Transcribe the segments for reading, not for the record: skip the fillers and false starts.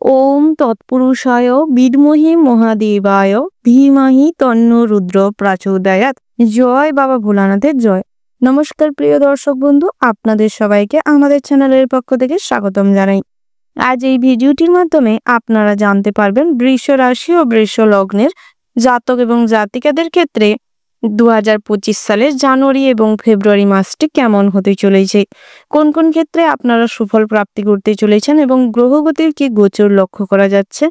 ওম তৎপুরুষায় বিদ্মহে মহাদেবায় ধীমহি তন্নো রুদ্র প্রচোদয়াৎ। জয় বাবা ভোলানাথের জয়। নমস্কার প্রিয় দর্শক বন্ধু, আপনাদের সবাইকে আমাদের চ্যানেলের পক্ষ থেকে স্বাগতম জানাই। আজ এই ভিডিওটির মাধ্যমে আপনারা জানতে পারবেন বৃষ রাশি ও বৃষ লগ্নের জাতক এবং জাতিকাদের ক্ষেত্রে 2025 সালের জানুয়ারি এবং ফেব্রুয়ারি মাসটি কেমন হতে চলেছে, কোন কোন ক্ষেত্রে আপনারা সুফল প্রাপ্তি করতে চলেছেন এবং গ্রহগতির কি গোচর লক্ষ্য করা যাচ্ছে,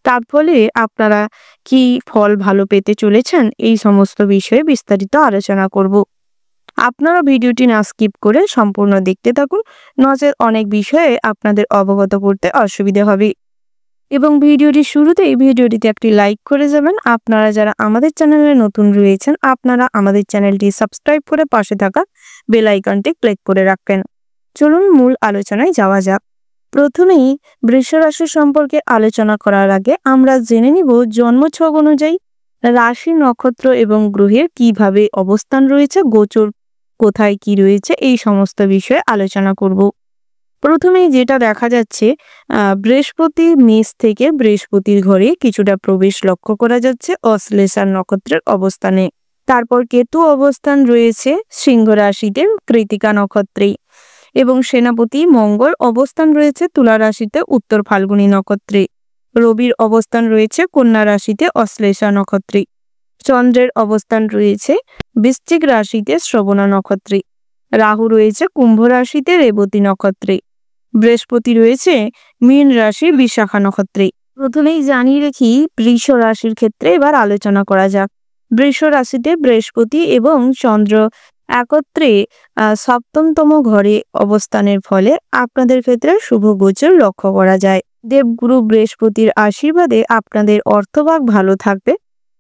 তার ফলে আপনারা কি ফল ভালো পেতে চলেছেন, এই সমস্ত বিষয়ে বিস্তারিত আলোচনা করব। আপনারা ভিডিওটি না স্কিপ করে সম্পূর্ণ দেখতে থাকুন, নচেত অনেক বিষয়ে আপনাদের অবগত করতে অসুবিধা হবে। এবং ভিডিওটির শুরুতেই ভিডিওটিতে একটি লাইক করে যাবেন। আপনারা যারা আমাদের চ্যানেলে নতুন রয়েছেন, আপনারা আমাদের চ্যানেলটি সাবস্ক্রাইব করে পাশে থাকা বেল আইকনটি ক্লিক করে রাখবেন। চলুন মূল আলোচনায় যাওয়া যাক। প্রথমেই বৃষ রাশি সম্পর্কে আলোচনা করার আগে আমরা জেনে নিব জন্মছক অনুযায়ী রাশি, নক্ষত্র এবং গ্রহের কিভাবে অবস্থান রয়েছে, গোচর কোথায় কি রয়েছে, এই সমস্ত বিষয়ে আলোচনা করব। প্রথমেই যেটা দেখা যাচ্ছে, বৃহস্পতি মেষ থেকে বৃহস্পতির ঘরে কিছুটা প্রবেশ লক্ষ্য করা যাচ্ছে অশ্লেষা নক্ষত্রের অবস্থানে। তারপর কেতু অবস্থান রয়েছে সিংহ রাশিতে কৃতিকা নক্ষত্রে এবং সেনাপতি মঙ্গল অবস্থান রয়েছে তুলা রাশিতে উত্তর ফাল্গুনী নক্ষত্রে। রবির অবস্থান রয়েছে কন্যা রাশিতে অশ্লেষা নক্ষত্রে। চন্দ্রের অবস্থান রয়েছে বৃশ্চিক রাশিতে শ্রবণা নক্ষত্রে। রাহু রয়েছে কুম্ভ রাশিতে রেবতী নক্ষত্রে। বৃহস্পতি রয়েছে মীন রাশি বিশাখা নক্ষত্রে। প্রথমেই জানিয়ে রাখি বৃষ রাশির ক্ষেত্রে এবার আলোচনা করা যাক। বৃষ রাশিতে বৃহস্পতি এবং চন্দ্র একত্রে সপ্তমতম ঘরে অবস্থানের ফলে আপনাদের ক্ষেত্রে শুভ গোচর লক্ষ্য করা যায়। দেবগুরু বৃহস্পতির আশীর্বাদে আপনাদের অর্থভাগ ভালো থাকবে,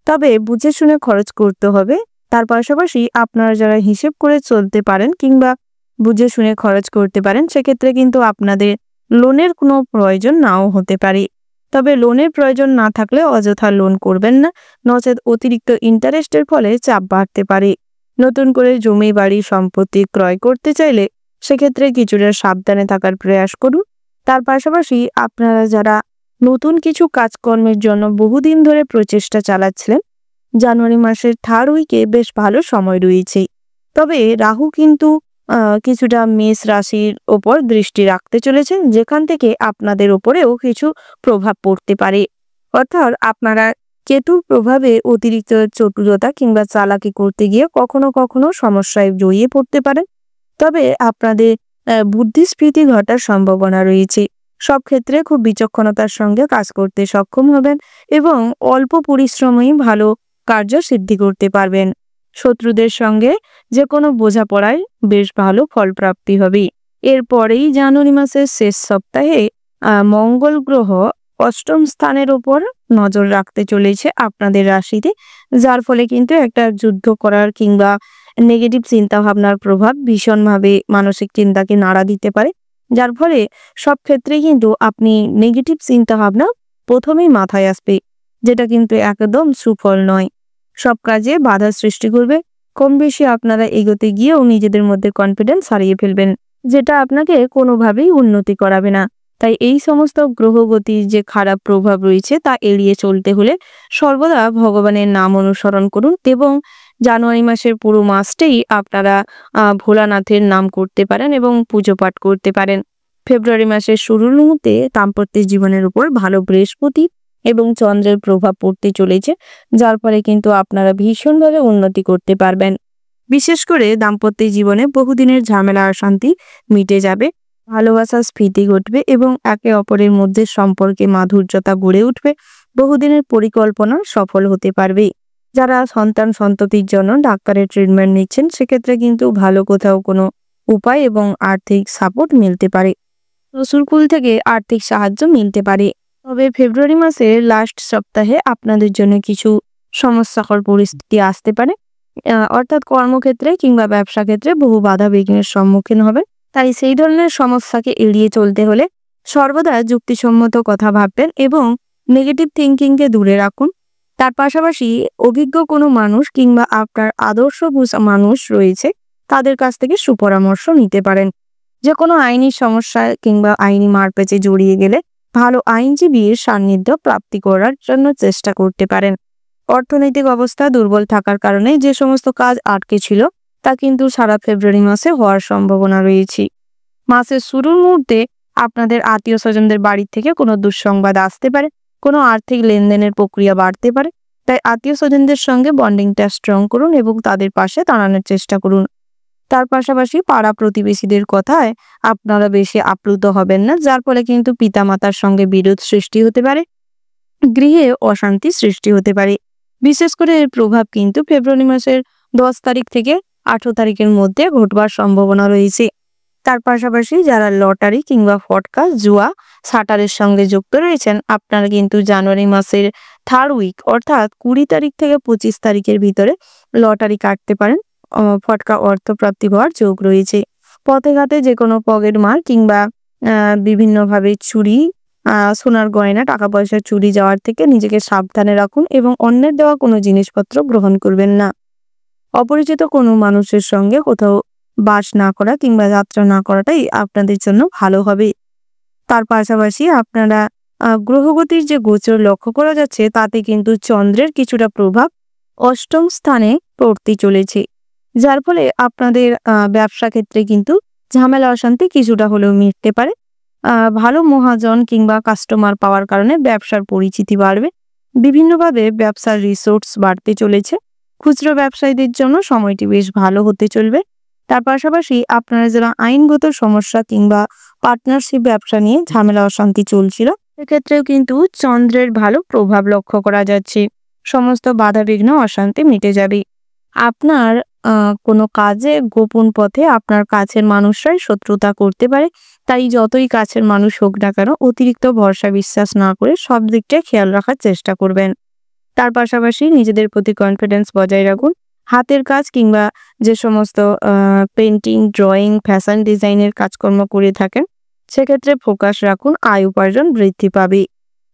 তবে বুঝে শুনে খরচ করতে হবে। তার পাশাপাশি আপনারা যারা হিসেব করে চলতে পারেন কিংবা বুঝে শুনে খরচ করতে পারেন, সেক্ষেত্রে কিন্তু আপনাদের লোনের কোনো প্রয়োজন নাও হতে পারে। তবে লোনের প্রয়োজন না থাকলে অযথা লোন করবেন না, নচেত অতিরিক্ত ইন্টারেস্টের ফলে চাপ বাড়তে পারে। নতুন করে জমি বাড়ি সম্পত্তি ক্রয় করতে চাইলে সেক্ষেত্রে কিছুটা সাবধানে থাকার প্রয়াস করুন। তার পাশাপাশি আপনারা যারা নতুন কিছু কাজকর্মের জন্য বহুদিন ধরে প্রচেষ্টা চালাচ্ছিলেন, জানুয়ারি মাসের থার্ড উইকে বেশ ভালো সময় রয়েছে। তবে রাহু কিন্তু কিছুটা মেষ রাশির ওপর দৃষ্টি রাখতে চলেছেন, যেখান থেকে আপনাদের ওপরেও কিছু প্রভাব পড়তে পারে। অর্থাৎ আপনারা কেতুর প্রভাবে অতিরিক্ত চতুরতা কিংবা চালাকি করতে গিয়ে কখনো কখনো সমস্যায় জড়িয়ে পড়তে পারেন। তবে আপনাদের বুদ্ধিস্ফীতি ঘটার সম্ভাবনা রয়েছে। সব ক্ষেত্রে খুব বিচক্ষণতার সঙ্গে কাজ করতে সক্ষম হবেন এবং অল্প পরিশ্রমেই ভালো কার্য সিদ্ধি করতে পারবেন। শত্রুদের সঙ্গে যে কোনো বোঝাপড়ায় বেশ ভালো ফলপ্রাপ্তি হবে। এরপরেই জানুয়ারি মাসের শেষ সপ্তাহে মঙ্গল গ্রহ অষ্টম স্থানের ওপর নজর রাখতে চলেছে আপনাদের রাশিতে, যার ফলে কিন্তু একটা যুদ্ধ করার কিংবা নেগেটিভ চিন্তাভাবনার প্রভাব ভীষণভাবে মানসিক চিন্তাকে নাড়া দিতে পারে, যার ফলে সব ক্ষেত্রে কিন্তু আপনি নেগেটিভ চিন্তাভাবনা প্রথমেই মাথায় আসবে, যেটা কিন্তু একদম সুফল নয়। সব কাজে বাধা সৃষ্টি করবে। কম বেশি আপনারা এগোতে গিয়েও নিজেদের মধ্যে কনফিডেন্স হারিয়ে ফেলবেন, যেটা আপনাকে কোনোভাবেই উন্নতি করাবে না। তাই এই সমস্ত গ্রহগতির যে খারাপ প্রভাব রয়েছে তা এড়িয়ে চলতে হলে সর্বদা ভগবানের নাম অনুসরণ করুন এবং জানুয়ারি মাসের পুরো মাসটাই আপনারা ভোলানাথের নাম করতে পারেন এবং পুজো পাঠ করতে পারেন। ফেব্রুয়ারি মাসের শুরুর মুহূর্তে দাম্পত্য জীবনের উপর ভালো বৃহস্পতি এবং চন্দ্রের প্রভাব পড়তে চলেছে, যার ফলে কিন্তু আপনারা ভীষণভাবে উন্নতি করতে পারবেন। বিশেষ করে দাম্পত্য জীবনে বহুদিনের ঝামেলা অশান্তি মিটে যাবে, ভালোবাসার স্ফীতি ঘটবে এবং একে অপরের মধ্যে সম্পর্কে মাধুর্যতা গড়ে উঠবে। বহুদিনের পরিকল্পনা সফল হতে পারবে। যারা সন্তান সন্ততির জন্য ডাক্তারের ট্রিটমেন্ট নিচ্ছেন, সেক্ষেত্রে কিন্তু ভালো কোথাও কোনো উপায় এবং আর্থিক সাপোর্ট মিলতে পারে। শ্বশুরকুল থেকে আর্থিক সাহায্য মিলতে পারে। তবে ফেব্রুয়ারি মাসের লাস্ট সপ্তাহে আপনাদের জন্য কিছু সমস্যাকর পরিস্থিতি আসতে পারে, অর্থাৎ কর্মক্ষেত্রে কিংবা ব্যবসা ক্ষেত্রে বহু বাধা বিঘ্নের সম্মুখীন হবেন। তাই সেই ধরনের সমস্যাকে এড়িয়ে চলতে হলে সর্বদা যুক্তিসম্মত কথা ভাববেন এবং নেগেটিভ থিঙ্কিংকে দূরে রাখুন। তার পাশাপাশি অভিজ্ঞ কোনো মানুষ কিংবা আপনার আদর্শ মানুষ রয়েছে, তাদের কাছ থেকে সুপরামর্শ নিতে পারেন। যে কোনো আইনি সমস্যা কিংবা আইনি মারপ্যাচে জড়িয়ে গেলে ভালো আইনজীবীর সান্নিধ্য প্রাপ্তি করার জন্য চেষ্টা করতে পারেন। অর্থনৈতিক অবস্থা দুর্বল থাকার কারণে যে সমস্ত কাজ আটকে ছিল তা কিন্তু সারা ফেব্রুয়ারি মাসে হওয়ার সম্ভাবনা রয়েছে। মাসের শুরুর মুহূর্তে আপনাদের আত্মীয় স্বজনদের বাড়ি থেকে কোনো দুঃসংবাদ আসতে পারে, কোনো আর্থিক লেনদেনের প্রক্রিয়া বাড়তে পারে। তাই আত্মীয় স্বজনদের সঙ্গে বন্ডিংটা স্ট্রং করুন এবং তাদের পাশে দাঁড়ানোর চেষ্টা করুন। তার পাশাপাশি পাড়া প্রতিবেশীদের কথায় আপনারা বেশি আপ্লুত হবেন না, যার ফলে কিন্তু পিতামাতার সঙ্গে বিরোধ সৃষ্টি হতে পারে, গৃহে অশান্তি সৃষ্টি হতে পারে। বিশেষ করে এর প্রভাব কিন্তু ফেব্রুয়ারি মাসের 10 তারিখ থেকে 18 তারিখের মধ্যে ঘটবার সম্ভাবনা রয়েছে। তার পাশাপাশি যারা লটারি কিংবা ফটকা, জুয়া, সাটারের সঙ্গে যুক্ত রয়েছেন, আপনারা কিন্তু জানুয়ারি মাসের 3rd উইক অর্থাৎ 20 তারিখ থেকে 25 তারিখের ভিতরে লটারি কাটতে পারেন। ফটকা অর্থপ্রাপ্তি হওয়ার যোগ রয়েছে। পথে ঘাটে যে কোনো পকেট মার কিংবা বিভিন্নভাবে চুরি, সোনার গয়না, টাকা পয়সা চুরি যাওয়ার থেকে নিজেকে সাবধানে রাখুন এবং অন্যের দেওয়া কোনো জিনিসপত্র গ্রহণ করবেন না। অপরিচিত কোনো মানুষের সঙ্গে কোথাও বাস না করা কিংবা যাত্রা না করাটাই আপনাদের জন্য ভালো হবে। তার পাশাপাশি আপনারা গ্রহগতির যে গোচর লক্ষ্য করা যাচ্ছে তাতে কিন্তু চন্দ্রের কিছুটা প্রভাব 8ম স্থানে পড়তে চলেছে, যার ফলে আপনাদের ব্যবসা ক্ষেত্রে কিন্তু ঝামেলা অশান্তি কিছুটা হলেও মিটতে পারে। ভালো মহাজন কিংবা কাস্টমার পাওয়ার কারণে ব্যবসার পরিচিতি বাড়বে। বিভিন্নভাবে ব্যবসার রিসোর্স বাড়তে চলেছে। খুচরো ব্যবসায়ীদের জন্য সময়টি বেশ ভালো হতে চলবে। তার পাশাপাশি আপনারা যারা আইনগত সমস্যা কিংবা পার্টনারশিপ ব্যবসা নিয়ে ঝামেলা অশান্তি চলছিল, সেক্ষেত্রেও কিন্তু চন্দ্রের ভালো প্রভাব লক্ষ্য করা যাচ্ছে। সমস্ত বাধাবিঘ্ন অশান্তি মিটে যাবে। আপনার কোনো কাজে গোপন পথে আপনার কাছের মানুষরাই শত্রুতা করতে পারে, তাই যতই কাছের মানুষ হোক না কেন অতিরিক্ত ভরসা বিশ্বাস না করে সব দিকটাই খেয়াল রাখার চেষ্টা করবেন। তার পাশাপাশি নিজেদের প্রতি কনফিডেন্স বজায় রাখুন। হাতের কাজ কিংবা যে সমস্ত পেন্টিং, ড্রয়িং, ফ্যাশন ডিজাইনের কাজকর্ম করে থাকেন সেক্ষেত্রে ফোকাস রাখুন, আয় উপার্জন বৃদ্ধি পাবে।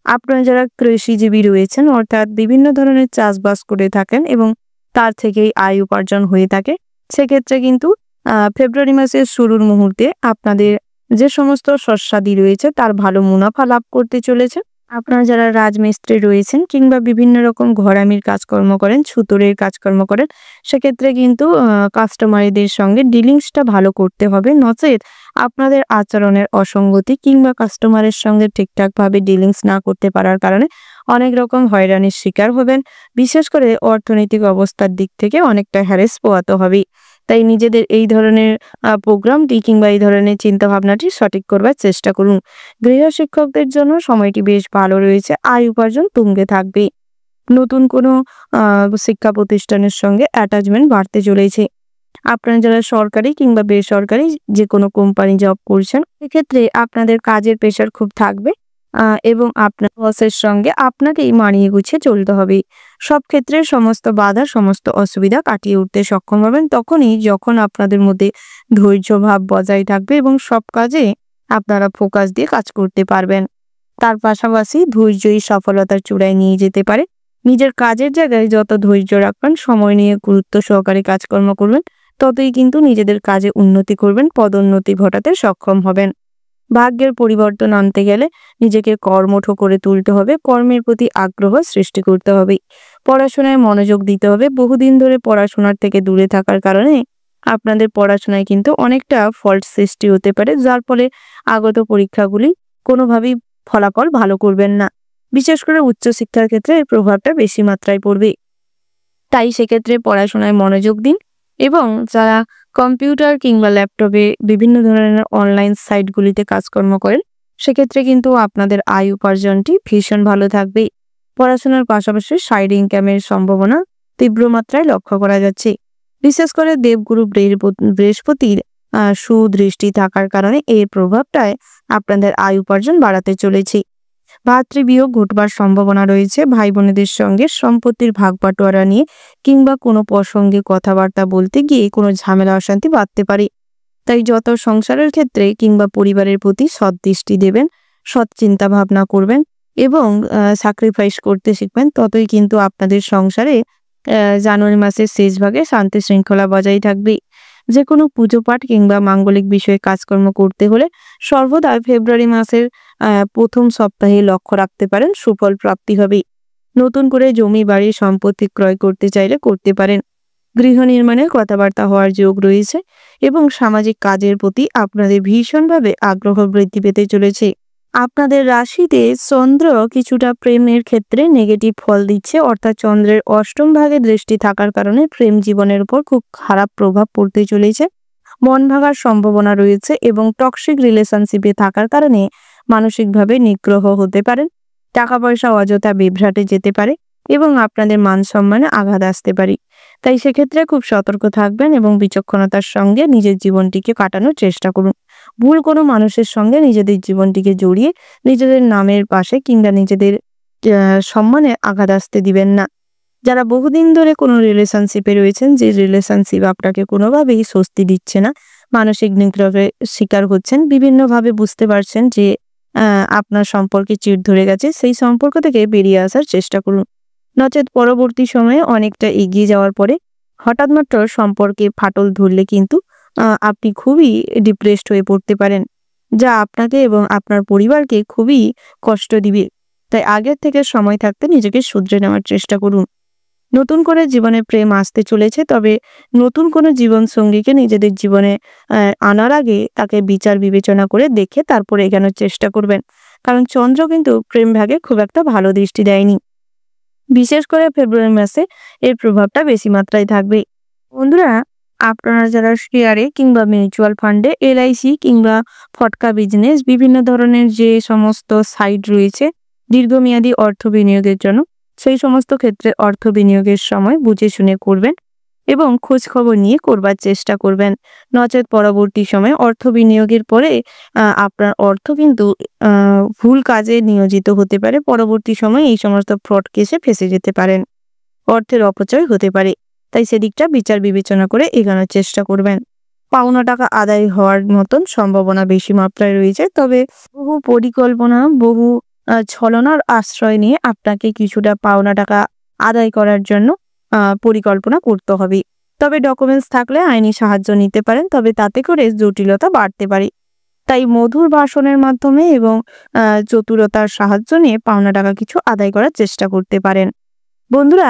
আপনারা যারা কৃষিজীবী রয়েছেন অর্থাৎ বিভিন্ন ধরনের চাষবাস করে থাকেন এবং তার থেকেই আয় উপার্জন হয়ে থাকে, সেক্ষেত্রে কিন্তু ফেব্রুয়ারি মাসের শুরুর মুহূর্তে আপনাদের যে সমস্ত শস্যাদি রয়েছে তার ভালো মুনাফা লাভ করতে চলেছে। আপনারা যারা রাজমিস্ত্রি রয়েছেন কিংবা বিভিন্ন রকম ঘরামির কাজকর্ম করেন, ছুতোরের কাজকর্ম করেন, সেক্ষেত্রে কিন্তু কাস্টমারদের সঙ্গে ডিলিংসটা ভালো করতে হবে, নচেত আপনাদের আচরণের অসঙ্গতি কিংবা কাস্টমারের সঙ্গে ঠিকঠাকভাবে ডিলিংস না করতে পারার কারণে অনেক রকম হয়রানির শিকার হবেন। বিশেষ করে অর্থনৈতিক অবস্থার দিক থেকে অনেকটা হ্যারেস পোহাতে হবে। তাই নিজেদের এই ধরনের প্রোগ্রামটি কিংবা এই ধরনের চিন্তাভাবনাটি সঠিক করবার চেষ্টা করুন। গৃহশিক্ষকদের জন্য সময়টি বেশ ভালো রয়েছে, আয় উপার্জন তুঙ্গে থাকবে। নতুন কোনো শিক্ষা প্রতিষ্ঠানের সঙ্গে অ্যাটাচমেন্ট বাড়তে চলেছে। আপনারা যারা সরকারি কিংবা বেসরকারি যে কোনো কোম্পানি জব করছেন, সেক্ষেত্রে আপনাদের কাজের প্রেশার খুব থাকবে এবং আপনার বসের সঙ্গে আপনাকেই মানিয়ে গুছিয়ে চলতে হবে। সব ক্ষেত্রে সমস্ত বাধা, সমস্ত অসুবিধা কাটিয়ে উঠতে সক্ষম হবেন তখনই যখন আপনাদের মধ্যে ধৈর্য ভাব বজায় থাকবে এবং সব কাজে আপনারা ফোকাস দিয়ে কাজ করতে পারবেন। তার পাশাপাশি ধৈর্যই সফলতার চূড়ায় নিয়ে যেতে পারে। নিজের কাজের জায়গায় যত ধৈর্য রাখবেন, সময় নিয়ে গুরুত্ব সহকারে কাজকর্ম করবেন, ততই কিন্তু নিজেদের কাজে উন্নতি করবেন, পদোন্নতি ঘটাতে সক্ষম হবেন। ভাগ্যের পরিবর্তন আনতে গেলে নিজেকে কর্মঠ করে তুলতে হবে, কর্মের প্রতি আগ্রহ সৃষ্টি করতে হবে, পড়াশোনায় মনোযোগ দিতে হবে। বহুদিন ধরে পড়াশোনার থেকে দূরে থাকার কারণে আপনাদের পড়াশোনায় কিন্তু অনেকটা ফল্ট সৃষ্টি হতে পারে, যার ফলে আগত পরীক্ষাগুলি কোনোভাবেই ফলাফল ভালো করবেন না। বিশেষ করে উচ্চশিক্ষার ক্ষেত্রে এর প্রভাবটা বেশি মাত্রায় পড়বে। তাই সেক্ষেত্রে পড়াশোনায় মনোযোগ দিন এবং যারা কম্পিউটার কিংবা ল্যাপটপে বিভিন্ন ধরনের অনলাইন সাইটগুলিতে কাজকর্ম করেন, সেক্ষেত্রে কিন্তু আপনাদের আয় উপার্জনটি ভীষণ ভালো থাকবে। পড়াশোনার পাশাপাশি সাইড ইনকামের সম্ভাবনা তীব্র মাত্রায় লক্ষ্য করা যাচ্ছে। বিশেষ করে দেবগুরু বৃহস্পতির সুদৃষ্টি থাকার কারণে এর প্রভাবটায় আপনাদের আয় উপার্জন বাড়াতে চলেছে। ভাতৃবিয়োগ ঘটবার সম্ভাবনা রয়েছে। ভাই বোনেদের সঙ্গে সম্পত্তির ভাগ বাটোয়ারা নিয়ে কিংবা কোনো প্রসঙ্গে কথাবার্তা বলতে গিয়ে কোনো ঝামেলা অশান্তি বাড়তে পারে। তাই যত সংসারের ক্ষেত্রে কিংবা পরিবারের প্রতি সৎ দৃষ্টি দেবেন, সৎ চিন্তা ভাবনা করবেন এবং স্যাক্রিফাইস করতে শিখবেন, ততই কিন্তু আপনাদের সংসারে জানুয়ারি মাসের শেষ ভাগে শান্তি শৃঙ্খলা বজায় থাকবে। যে কোনো পুজো পাঠ কিংবা মাঙ্গলিক বিষয়ে কাজকর্ম করতে হলে সর্বদা ফেব্রুয়ারি মাসের প্রথম সপ্তাহে লক্ষ্য রাখতে পারেন, সুফল প্রাপ্তি হবে। নতুন করে জমি বাড়ি সম্পত্তি ক্রয় করতে চাইলে করতে পারেন। গৃহ নির্মাণের কথাবার্তা হওয়ার যোগ রয়েছে এবং সামাজিক কাজের প্রতি আপনাদের ভীষণভাবে আগ্রহ বৃদ্ধি পেতে চলেছে। আপনাদের রাশিতে চন্দ্র কিছুটা প্রেমের ক্ষেত্রে নেগেটিভ ফল দিচ্ছে, অর্থাৎ চন্দ্রের অষ্টম ভাগে দৃষ্টি থাকার কারণে প্রেম জীবনের উপর খুব খারাপ প্রভাব পড়তে চলেছে। মন ভাঙার সম্ভাবনা রয়েছে এবং টক্সিক রিলেশনশিপে থাকার কারণে মানসিকভাবে নিগ্রহ হতে পারেন। টাকা পয়সা অযথা বিভ্রাটে যেতে পারে এবং আপনাদের মান সম্মানে আঘাত আসতে পারে। তাই সেক্ষেত্রে খুব সতর্ক থাকবেন এবং বিচক্ষণতার সঙ্গে নিজের জীবনটিকে কাটানোর চেষ্টা করুন। ভুল কোনো মানুষের সঙ্গে নিজেদের জীবনটিকে জড়িয়ে নিজেদের নামের পাশে কিংবা নিজেদের সম্মানে আঘাত আসতে দিবেন না। যারা বহুদিন ধরে কোনো রিলেশনশিপে রয়েছেন, যে রিলেশনশিপ আপনাকে কোনোভাবেই স্বস্তি দিচ্ছে না, মানসিক নিগ্রহের শিকার হচ্ছেন, বিভিন্নভাবে বুঝতে পারছেন যে আপনার সম্পর্কে চিড় ধরে গেছে, সেই সম্পর্ক থেকে বেরিয়ে আসার চেষ্টা করুন। নচেত পরবর্তী সময়ে অনেকটা এগিয়ে যাওয়ার পরে হঠাৎ মাত্র সম্পর্কে ফাটল ধরলে কিন্তু আপনি খুবই ডিপ্রেসড হয়ে পড়তে পারেন, যা আপনাকে এবং আপনার পরিবারকে খুবই কষ্ট দিবে। তাই আগের থেকে সময় থাকতে নিজেকে শুধরে নেওয়ার চেষ্টা করুন। নতুন করে জীবনে প্রেম আসতে চলেছে, তবে নতুন কোনো জীবন সঙ্গীকে নিজেদের জীবনে আনার আগে তাকে বিচার বিবেচনা করে দেখে তারপরে এগোনোর চেষ্টা করবেন, কারণ চন্দ্র কিন্তু প্রেম ভাগে খুব একটা ভালো দৃষ্টি দেয়নি। বিশেষ করে ফেব্রুয়ারি মাসে এর প্রভাবটা বেশি মাত্রায় থাকবে। বন্ধুরা, আপনারা যারা শেয়ারে কিংবা মিউচুয়াল ফান্ডে, এলআইসি কিংবা ফটকা বিজনেস, বিভিন্ন ধরনের যে সমস্ত সাইট রয়েছে দীর্ঘমেয়াদী অর্থ বিনিয়োগের জন্য, সেই সমস্ত ক্ষেত্রে অর্থ বিনিয়োগের সময় বুঝে শুনে করবেন এবং খোঁজ খবর নিয়ে করবার চেষ্টা করবেন। নচেত পরবর্তী সময়ে অর্থ বিনিয়োগের পরে আপনার অর্থ কিন্তু ভুল কাজে নিয়োজিত হতে পারে। পরবর্তী সময়ে এই সমস্ত ফ্রড কেসে ফেঁসে যেতে পারেন, অর্থের অপচয় হতে পারে। তাই সেদিকটা বিচার বিবেচনা করে এগোনোর চেষ্টা করবেন। পাওনা টাকা আদায় হওয়ার মতন সম্ভাবনা বেশি মাত্রায় রয়েছে, তবে বহু পরিকল্পনা, বহু ছলনার আশ্রয় নিয়ে আপনাকে কিছুটা পাওনা টাকা আদায় করার জন্য পরিকল্পনা করতে হবে। তবে ডকুমেন্টস থাকলে আইনি সাহায্য নিতে পারেন, তবে তাতে করে জটিলতা বাড়তে পারে। তাই মধুর ভাষণের মাধ্যমে এবং চতুরতার সাহায্য নিয়ে পাওনা টাকা কিছু আদায় করার চেষ্টা করতে পারেন। বন্ধুরা,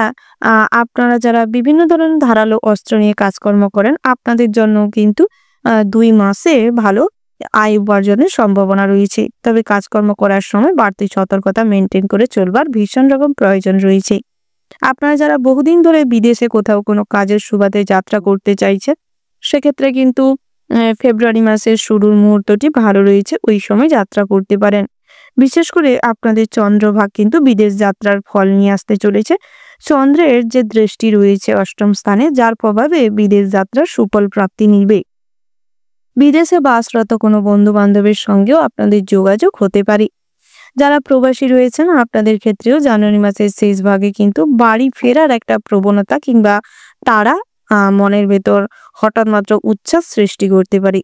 আপনারা যারা বিভিন্ন ধরনের ধারালো অস্ত্র নিয়ে কাজকর্ম করেন, আপনাদের জন্য কিন্তু 2 মাসে ভালো আয় উপার্জনের সম্ভাবনা রয়েছে। তবে কাজকর্ম করার সময় বাড়তি সতর্কতা মেনটেন করে চলবার ভীষণ রকম প্রয়োজন রয়েছে। আপনারা যারা বহুদিন ধরে বিদেশে কোথাও কোনো কাজের সুবাদে যাত্রা করতে চাইছেন, সেক্ষেত্রে কিন্তু ফেব্রুয়ারি মাসের শুরুর মুহূর্তটি ভালো রয়েছে, ওই সময় যাত্রা করতে পারেন। বিশেষ করে আপনাদের চন্দ্রভাগ কিন্তু বিদেশ যাত্রার ফল নিয়ে আসতে চলেছে। চন্দ্রের যে দৃষ্টি রয়েছে অষ্টম স্থানে, যার প্রভাবে বিদেশ যাত্রার সুফল প্রাপ্তি মিলবে। বিদেশে বাসরত কোনো বন্ধু বান্ধবের সঙ্গেও আপনাদের যোগাযোগ হতে পারে। যারা প্রবাসী রয়েছেন, আপনাদের ক্ষেত্রেও জানুয়ারি মাসের শেষ ভাগে কিন্তু বাড়ি ফেরার একটা প্রবণতা কিংবা তারা মনের ভেতর হঠাৎ মাত্র উচ্ছ্বাস সৃষ্টি করতে পারে।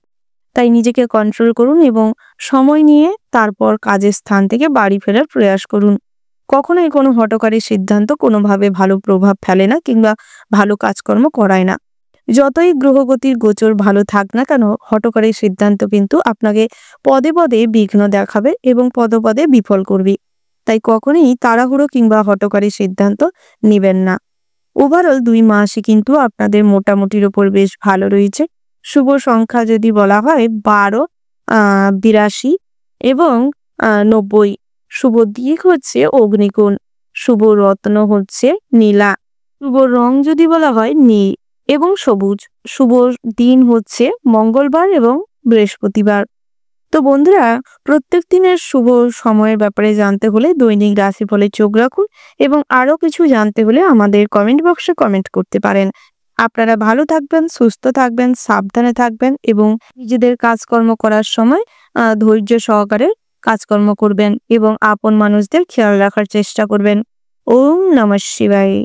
তাই নিজেকে কন্ট্রোল করুন এবং সময় নিয়ে তারপর কাজের স্থান থেকে বাড়ি ফেরার প্রয়াস করুন। কখনোই কোনো হঠকারী সিদ্ধান্ত কোনোভাবে ভালো প্রভাব ফেলে না কিংবা ভালো কাজকর্ম করায় না। যতই গ্রহগতির গোচর ভালো থাক না কেন, হঠকারী সিদ্ধান্ত কিন্তু আপনাকে পদে পদে বিঘ্ন দেখাবে এবং পদে পদে বিফল করবে। তাই কখনোই তাড়াহুড়ো কিংবা হঠকারী সিদ্ধান্ত নেবেন না। ওভারঅল 2 মাসই কিন্তু আপনাদের মোটামুটির ওপর বেশ ভালো রয়েছে। শুভ সংখ্যা যদি বলা হয় 12, 82 এবং 90। শুভ দিক হচ্ছে অগ্নিকোণ। শুভ রত্ন হচ্ছে নীলা। শুভ রং যদি বলা হয় নীল এবং সবুজ। শুভ দিন হচ্ছে মঙ্গলবার এবং বৃহস্পতিবার। তো বন্ধুরা, প্রত্যেক দিনের শুভ সময়ের ব্যাপারে জানতে হলে দৈনিক রাশিফলে চোখ রাখুন এবং আরও কিছু জানতে হলে আমাদের কমেন্ট বক্সে কমেন্ট করতে পারেন। আপনারা ভালো থাকবেন, সুস্থ থাকবেন, সাবধানে থাকবেন এবং নিজেদের কাজকর্ম করার সময় ধৈর্য সহকারে কাজকর্ম করবেন এবং আপন মানুষদের খেয়াল রাখার চেষ্টা করবেন। ওম নমঃ শিবায়।